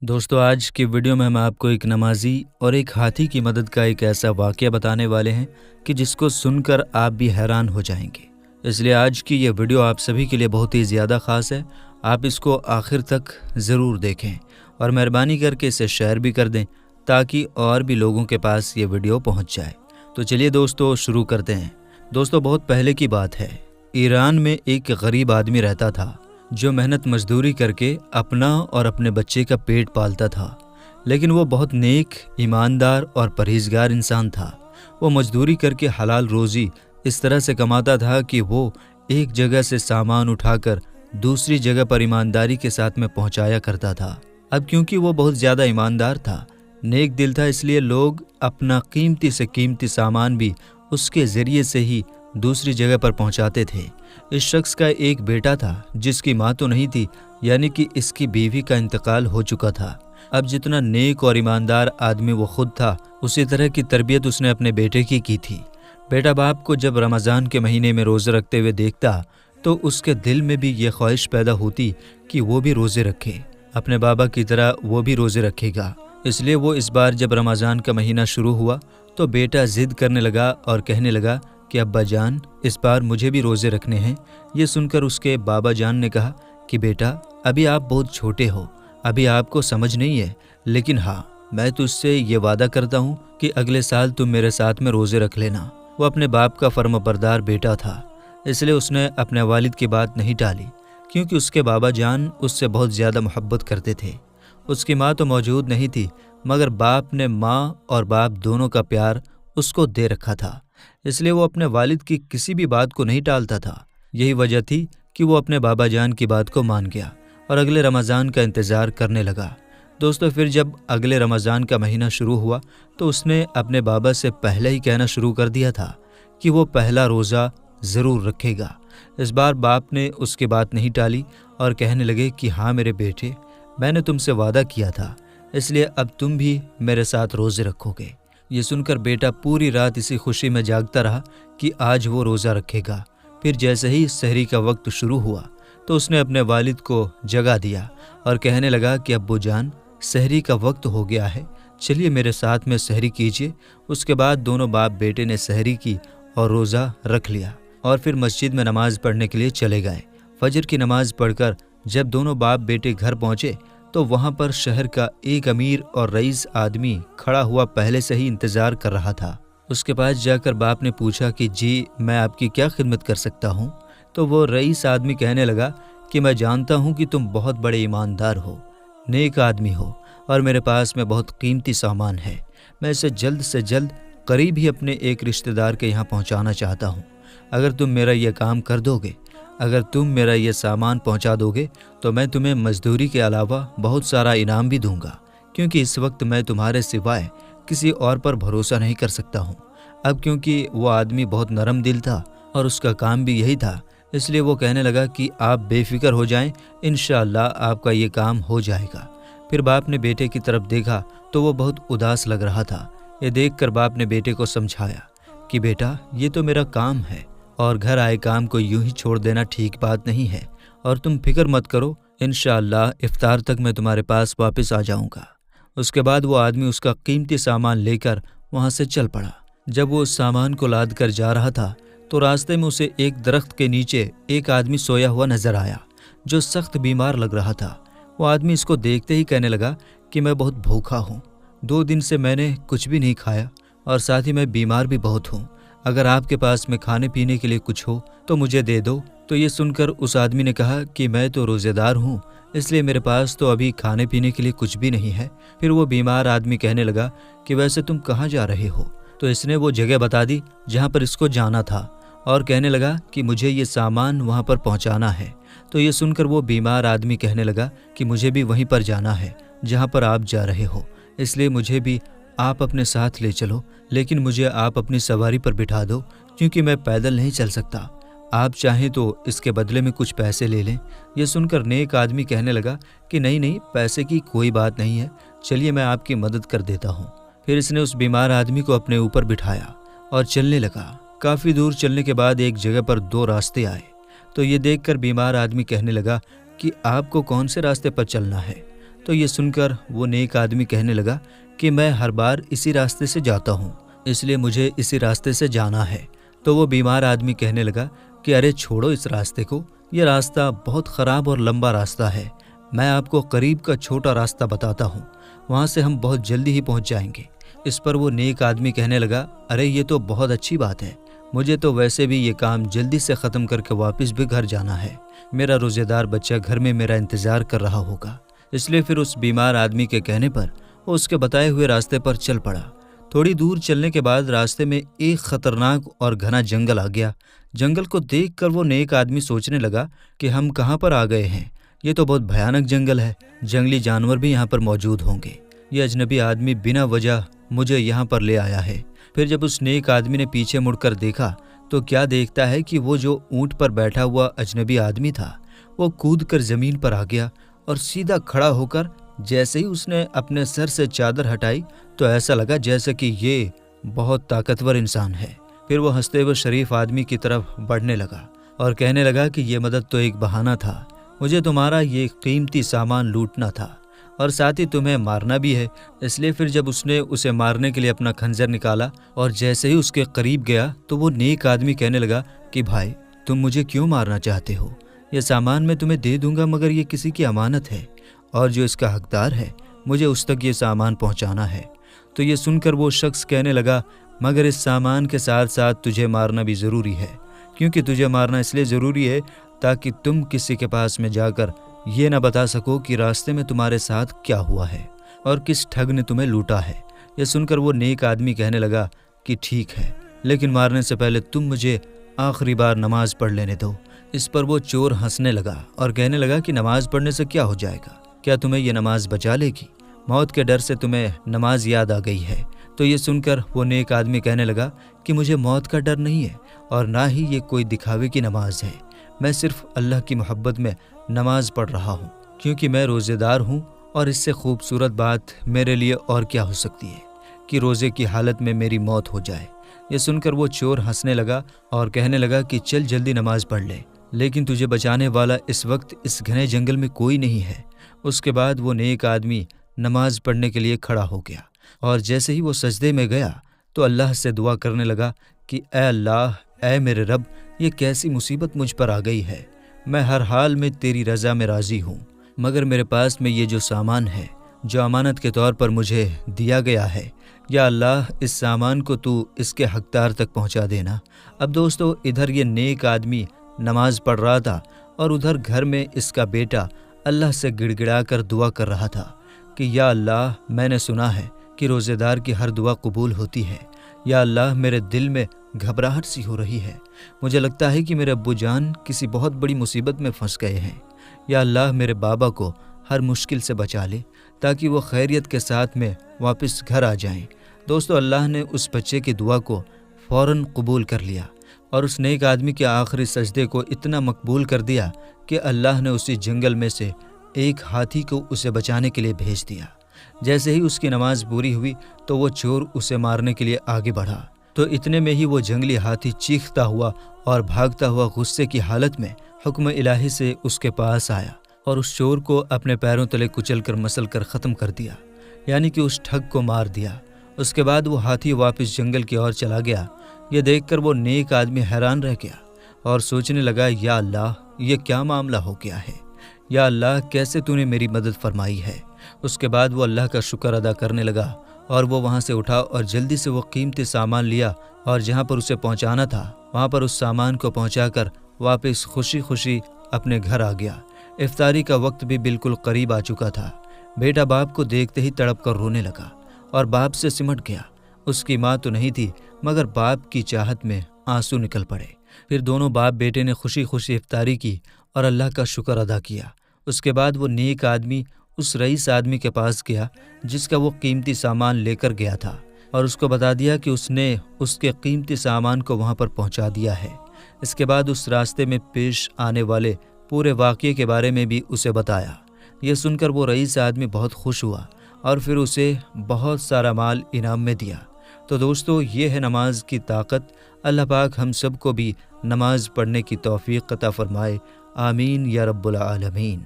दोस्तों, आज की वीडियो में हम आपको एक नमाजी और एक हाथी की मदद का एक ऐसा वाक़या बताने वाले हैं कि जिसको सुनकर आप भी हैरान हो जाएंगे। इसलिए आज की ये वीडियो आप सभी के लिए बहुत ही ज़्यादा ख़ास है। आप इसको आखिर तक ज़रूर देखें और मेहरबानी करके इसे शेयर भी कर दें ताकि और भी लोगों के पास ये वीडियो पहुँच जाए। तो चलिए दोस्तों, शुरू करते हैं। दोस्तों, बहुत पहले की बात है। ईरान में एक गरीब आदमी रहता था जो मेहनत मजदूरी करके अपना और अपने बच्चे का पेट पालता था। लेकिन वो बहुत नेक, ईमानदार और परहेजगार इंसान था। वो मजदूरी करके हलाल रोज़ी इस तरह से कमाता था कि वो एक जगह से सामान उठाकर दूसरी जगह पर ईमानदारी के साथ में पहुंचाया करता था। अब क्योंकि वो बहुत ज़्यादा ईमानदार था, नेक दिल था, इसलिए लोग अपना कीमती से कीमती सामान भी उसके ज़रिए से ही दूसरी जगह पर पहुंचाते थे। इस शख्स का एक बेटा था जिसकी माँ तो नहीं थी, यानी कि इसकी बीवी का इंतकाल हो चुका था। अब जितना नेक और ईमानदार आदमी वो खुद था, उसी तरह की तरबियत उसने अपने बेटे की थी। बेटा बाप को जब रमज़ान के महीने में रोज़े रखते हुए देखता तो उसके दिल में भी ये ख्वाहिश पैदा होती कि वो भी रोज़े रखे, अपने बाबा की तरह वो भी रोज़े रखेगा। इसलिए वो इस बार जब रमज़ान का महीना शुरू हुआ तो बेटा ज़िद करने लगा और कहने लगा कि अब्बा जान, इस बार मुझे भी रोज़े रखने हैं। ये सुनकर उसके बाबा जान ने कहा कि बेटा, अभी आप बहुत छोटे हो, अभी आपको समझ नहीं है, लेकिन हाँ, मैं तुझसे ये वादा करता हूँ कि अगले साल तुम मेरे साथ में रोज़े रख लेना। वो अपने बाप का फर्माबरदार बेटा था, इसलिए उसने अपने वालिद की बात नहीं टाली, क्योंकि उसके बाबा जान उससे बहुत ज़्यादा मोहब्बत करते थे। उसकी माँ तो मौजूद नहीं थी, मगर बाप ने माँ और बाप दोनों का प्यार उसको दे रखा था, इसलिए वो अपने वालिद की किसी भी बात को नहीं टालता था। यही वजह थी कि वो अपने बाबा जान की बात को मान गया और अगले रमज़ान का इंतज़ार करने लगा। दोस्तों, फिर जब अगले रमज़ान का महीना शुरू हुआ तो उसने अपने बाबा से पहले ही कहना शुरू कर दिया था कि वो पहला रोज़ा ज़रूर रखेगा। इस बार बाप ने उसकी बात नहीं टाली और कहने लगे कि हाँ मेरे बेटे, मैंने तुमसे वादा किया था, इसलिए अब तुम भी मेरे साथ रोज़े रखोगे। ये सुनकर बेटा पूरी रात इसी खुशी में जागता रहा कि आज वो रोज़ा रखेगा। फिर जैसे ही सहरी का वक्त शुरू हुआ तो उसने अपने वालिद को जगा दिया और कहने लगा कि अब्बू जान, सहरी का वक्त हो गया है, चलिए मेरे साथ में सहरी कीजिए। उसके बाद दोनों बाप बेटे ने सहरी की और रोज़ा रख लिया और फिर मस्जिद में नमाज़ पढ़ने के लिए चले गए। फजर की नमाज़ पढ़कर जब दोनों बाप बेटे घर पहुँचे तो वहाँ पर शहर का एक अमीर और रईस आदमी खड़ा हुआ पहले से ही इंतज़ार कर रहा था। उसके पास जाकर बाप ने पूछा कि जी, मैं आपकी क्या खिदमत कर सकता हूँ? तो वो रईस आदमी कहने लगा कि मैं जानता हूँ कि तुम बहुत बड़े ईमानदार हो, नेक आदमी हो और मेरे पास में बहुत कीमती सामान है। मैं इसे जल्द से जल्द करीब ही अपने एक रिश्तेदार के यहाँ पहुँचाना चाहता हूँ। अगर तुम मेरा यह काम कर दोगे, अगर तुम मेरा ये सामान पहुंचा दोगे तो मैं तुम्हें मजदूरी के अलावा बहुत सारा इनाम भी दूंगा, क्योंकि इस वक्त मैं तुम्हारे सिवाय किसी और पर भरोसा नहीं कर सकता हूं। अब क्योंकि वो आदमी बहुत नरम दिल था और उसका काम भी यही था, इसलिए वो कहने लगा कि आप बेफिक्र हो जाएं, इंशाअल्लाह आपका ये काम हो जाएगा। फिर बाप ने बेटे की तरफ देखा तो वो बहुत उदास लग रहा था। ये देखकर बाप ने बेटे को समझाया कि बेटा, ये तो मेरा काम है और घर आए काम को यूं ही छोड़ देना ठीक बात नहीं है, और तुम फिक्र मत करो, इंशाअल्लाह इफ्तार तक मैं तुम्हारे पास वापस आ जाऊंगा। उसके बाद वो आदमी उसका कीमती सामान लेकर वहां से चल पड़ा। जब वो उस सामान को लाद कर जा रहा था तो रास्ते में उसे एक दरख्त के नीचे एक आदमी सोया हुआ नजर आया जो सख्त बीमार लग रहा था। वो आदमी इसको देखते ही कहने लगा कि मैं बहुत भूखा हूँ, 2 दिन से मैंने कुछ भी नहीं खाया और साथ ही मैं बीमार भी बहुत हूँ। अगर आपके पास में खाने पीने के लिए कुछ हो तो मुझे दे दो। तो ये सुनकर उस आदमी ने कहा कि मैं तो रोज़ेदार हूँ, इसलिए मेरे पास तो अभी खाने पीने के लिए कुछ भी नहीं है। फिर वो बीमार आदमी कहने लगा कि वैसे तुम कहाँ जा रहे हो? तो इसने वो जगह बता दी जहाँ पर इसको जाना था और कहने लगा कि मुझे ये सामान वहाँ पर पहुँचाना है। तो ये सुनकर वो बीमार आदमी कहने लगा कि मुझे भी वहीं पर जाना है जहाँ पर आप जा रहे हो, इसलिए मुझे भी आप अपने साथ ले चलो, लेकिन मुझे आप अपनी सवारी पर बिठा दो, क्योंकि मैं पैदल नहीं चल सकता। आप चाहें तो इसके बदले में कुछ पैसे ले लें। यह सुनकर नेक आदमी कहने लगा कि नहीं नहीं, पैसे की कोई बात नहीं है, चलिए मैं आपकी मदद कर देता हूँ। फिर इसने उस बीमार आदमी को अपने ऊपर बिठाया और चलने लगा। काफ़ी दूर चलने के बाद एक जगह पर 2 रास्ते आए। तो ये देखकर बीमार आदमी कहने लगा कि आपको कौन से रास्ते पर चलना है? تو یہ سن کر وہ نیک آدمی کہنے لگا کہ میں ہر بار اسی راستے سے جاتا ہوں، اس لیے مجھے اسی راستے سے جانا ہے۔ تو وہ بیمار آدمی کہنے لگا کہ ارے چھوڑو اس راستے کو، یہ راستہ بہت خراب اور لمبا راستہ ہے، میں آپ کو قریب کا چھوٹا راستہ بتاتا ہوں، وہاں سے ہم بہت جلدی ہی پہنچ جائیں گے۔ اس پر وہ نیک آدمی کہنے لگا ارے یہ تو بہت اچھی بات ہے، مجھے تو ویسے بھی یہ کام جلدی سے ختم کر کے واپس بھی گھر جانا ہے، میرا روزے دار بچہ گھر میں میرا انتظار کر رہا ہوگا۔ اس لیے پھر اس بیمار آدمی کے کہنے پر وہ اس کے بتائے ہوئے راستے پر چل پڑا۔ تھوڑی دور چلنے کے بعد راستے میں ایک خطرناک اور گھنا جنگل آ گیا۔ جنگل کو دیکھ کر وہ نیک آدمی سوچنے لگا کہ ہم کہاں پر آ گئے ہیں، یہ تو بہت بھیانک جنگل ہے، جنگلی جانور بھی یہاں پر موجود ہوں گے، یہ اجنبی آدمی بنا وجہ مجھے یہاں پر لے آیا ہے۔ پھر جب اس نیک آدمی نے پیچھے مڑ کر دیکھا تو کیا دیکھتا ہے کہ وہ جو اونٹ پر بیٹھا ہوا اجنبی آدمی تھا وہ کود کر زمین پر آ گیا اور سیدھا کھڑا ہو کر جیسے ہی اس نے اپنے سر سے چادر ہٹائی تو ایسا لگا جیسے کہ یہ بہت طاقتور انسان ہے۔ پھر وہ ہنستے ہوئے شریف آدمی کی طرف بڑھنے لگا اور کہنے لگا کہ یہ مدد تو ایک بہانہ تھا، مجھے تمہارا یہ قیمتی سامان لوٹنا تھا اور ساتھ ہی تمہیں مارنا بھی ہے۔ اس لیے پھر جب اس نے اسے مارنے کے لیے اپنا خنجر نکالا اور جیسے ہی اس کے قریب گیا تو وہ نیک آدمی کہنے لگا کہ بھائی تم مجھے کیوں مارنا چاہتے ہو، یہ سامان میں تمہیں دے دوں گا مگر یہ کسی کی امانت ہے اور جو اس کا حقدار ہے مجھے اس تک یہ سامان پہنچانا ہے۔ تو یہ سن کر وہ شخص کہنے لگا مگر اس سامان کے ساتھ ساتھ تجھے مارنا بھی ضروری ہے، کیونکہ تجھے مارنا اس لیے ضروری ہے تاکہ تم کسی کے پاس میں جا کر یہ نہ بتا سکو کہ راستے میں تمہارے ساتھ کیا ہوا ہے اور کس ٹھگ نے تمہیں لوٹا ہے۔ یہ سن کر وہ نیک آدمی کہنے لگا کہ ٹھیک ہے، لیکن مارنے سے پہلے تم مجھے آخری بار نماز پڑھ لینے دو۔ اس پر وہ چور ہنسنے لگا اور کہنے لگا کہ نماز پڑھنے سے کیا ہو جائے گا، کیا تمہیں یہ نماز بچا لے گی؟ موت کے ڈر سے تمہیں نماز یاد آ گئی ہے۔ تو یہ سن کر وہ نیک آدمی کہنے لگا کہ مجھے موت کا ڈر نہیں ہے اور نہ ہی یہ کوئی دکھاوے کی نماز ہے، میں صرف اللہ کی محبت میں نماز پڑھ رہا ہوں، کیونکہ میں روزے دار ہوں اور اس سے خوبصورت بات میرے لیے اور کیا ہو سکتی ہے کہ روزے کی حالت میں میری موت ہو جائے۔ یہ سن کر وہ چور ہنسنے لگا اور کہنے لگا کہ چل جلدی نماز پڑھ لے، لیکن تجھے بچانے والا اس وقت اس گھنے جنگل میں کوئی نہیں ہے۔ اس کے بعد وہ نیک آدمی نماز پڑھنے کے لیے کھڑا ہو گیا اور جیسے ہی وہ سجدے میں گیا تو اللہ سے دعا کرنے لگا کہ اے اللہ، اے میرے رب، یہ کیسی مصیبت مجھ پر آ گئی ہے، میں ہر حال میں تیری رضا میں راضی ہوں، مگر میرے پاس میں یہ جو سامان ہے جو امانت کے طور پر مجھے دیا گیا ہے، یا اللہ اس سامان کو تو اس کے حقدار تک پہنچا دینا۔ اب دوستو، ادھر یہ نیک آدمی نماز پڑھ رہا تھا اور ادھر گھر میں اس کا بیٹا اللہ سے گڑ گڑا کر دعا کر رہا تھا کہ یا اللہ، میں نے سنا ہے کہ روزے دار کی ہر دعا قبول ہوتی ہے، یا اللہ میرے دل میں گھبراہٹ سی ہو رہی ہے، مجھے لگتا ہے کہ میرے ابو جان کسی بہت بڑی مصیبت میں پھنس گئے ہیں، یا اللہ میرے بابا کو ہر مشکل سے بچا لے تاکہ وہ خیریت کے ساتھ میں واپس گھر آ جائیں۔ دوستو، اللہ نے اس بچے کی دعا کو فوراً قبول کر لیا اور اس نیک آدمی کے آخری سجدے کو اتنا مقبول کر دیا کہ اللہ نے اسی جنگل میں سے ایک ہاتھی کو اسے بچانے کے لیے بھیج دیا۔ جیسے ہی اس کی نماز پوری ہوئی تو وہ چور اسے مارنے کے لیے آگے بڑھا تو اتنے میں ہی وہ جنگلی ہاتھی چیختا ہوا اور بھاگتا ہوا غصے کی حالت میں حکم الہی سے اس کے پاس آیا اور اس چور کو اپنے پیروں تلے کچل کر مسل کر ختم کر دیا، یعنی کہ اس ٹھگ کو مار دیا۔ اس کے بعد وہ ہاتھی واپس جنگل کی اور چلا گیا۔ یہ دیکھ کر وہ نیک آدمی حیران رہ گیا اور سوچنے لگا یا اللہ، یہ کیا معاملہ ہو گیا ہے، یا اللہ کیسے تو نے میری مدد فرمائی ہے۔ اس کے بعد وہ اللہ کا شکر ادا کرنے لگا اور وہ وہاں سے اٹھا اور جلدی سے وہ قیمتی سامان لیا اور جہاں پر اسے پہنچانا تھا وہاں پر اس سامان کو پہنچا کر واپس خوشی خوشی اپنے گھر آ گیا۔ افطاری کا وقت بھی بالکل قریب آ چکا تھا۔ بیٹا باپ کو دیکھتے ہی تڑپ کر رونے لگا اور باپ سے سمٹ گیا۔ اس کی ماں تو نہیں تھی مگر باپ کی چاہت میں آنسو نکل پڑے۔ پھر دونوں باپ بیٹے نے خوشی خوشی افطاری کی اور اللہ کا شکر ادا کیا۔ اس کے بعد وہ نیک آدمی اس رئیس آدمی کے پاس گیا جس کا وہ قیمتی سامان لے کر گیا تھا اور اس کو بتا دیا کہ اس نے اس کے قیمتی سامان کو وہاں پر پہنچا دیا ہے۔ اس کے بعد اس راستے میں پیش آنے والے پورے واقعے کے بارے میں بھی اسے بتایا۔ یہ سن کر وہ رئیس آدمی بہت خوش ہوا اور پھر اسے بہت سارا مال انعام میں دیا۔ تو دوستو، یہ ہے نماز کی طاقت۔ اللہ پاک ہم سب کو بھی نماز پڑھنے کی توفیق عطا فرمائے، آمین یا رب العالمین۔